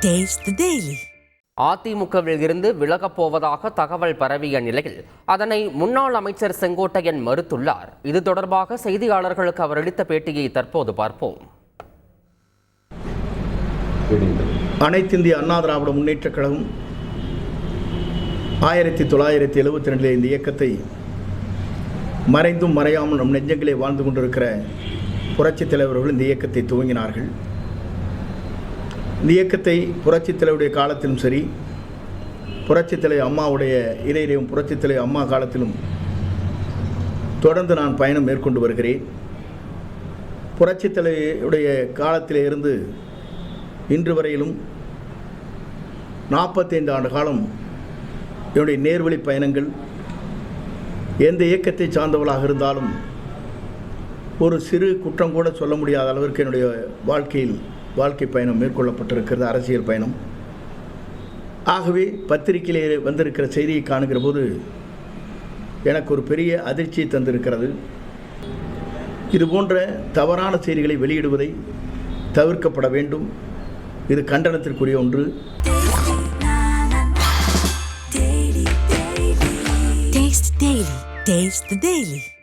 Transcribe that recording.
Taste the Daily. அதிமுகவில் இருந்து விலகப் போவதாக தகவல் பரவிய நிலையில் அதனை முன்னாள் அமைச்சர் செங்கோட்டையன் மறுத்துள்ளார். இது தொடர்பாக செய்தியாளர்களுக்கு அவர் அளித்த பேட்டியை தற்போது பார்ப்போம். அனைத்திந்திய அண்ணா திராவிட முன்னேற்றக் கழகம் 1972 இந்த இயக்கத்தை மறைந்தும் மறையாமல் நம் நெஞ்சங்களே வாழ்ந்து கொண்டிருக்கிற புரட்சித் தலைவர்கள் இந்த இயக்கத்தை துவங்கினார்கள். இந்த இயக்கத்தை புரட்சித் தலைவருடைய காலத்திலும் சரி, புரட்சித் தலைவர் அம்மாவுடைய இறையிறையும் புரட்சித் தலைவர் அம்மா காலத்திலும் தொடர்ந்து நான் பயணம் மேற்கொண்டு வருகிறேன். புரட்சித் தலைவருடைய காலத்திலே இருந்து இன்று வரையிலும் 45 ஆண்டு காலம் என்னுடைய நேர்வழி பயணங்கள் எந்த இயக்கத்தை சார்ந்தவர்களாக இருந்தாலும் ஒரு சிறு குற்றம் கூட சொல்ல முடியாத அளவிற்கு என்னுடைய வாழ்க்கை பயணம் மேற்கொள்ளப்பட்டிருக்கிறது, அரசியல் பயணம். ஆகவே பத்திரிகையிலே வந்திருக்கிற செய்தியை காணுகிற போது எனக்கு ஒரு பெரிய அதிர்ச்சியை தந்திருக்கிறது. இதுபோன்ற தவறான செய்திகளை வெளியிடுவதை தவிர்க்கப்பட வேண்டும். இது கண்டனத்திற்குரிய ஒன்று. Taste the Daily.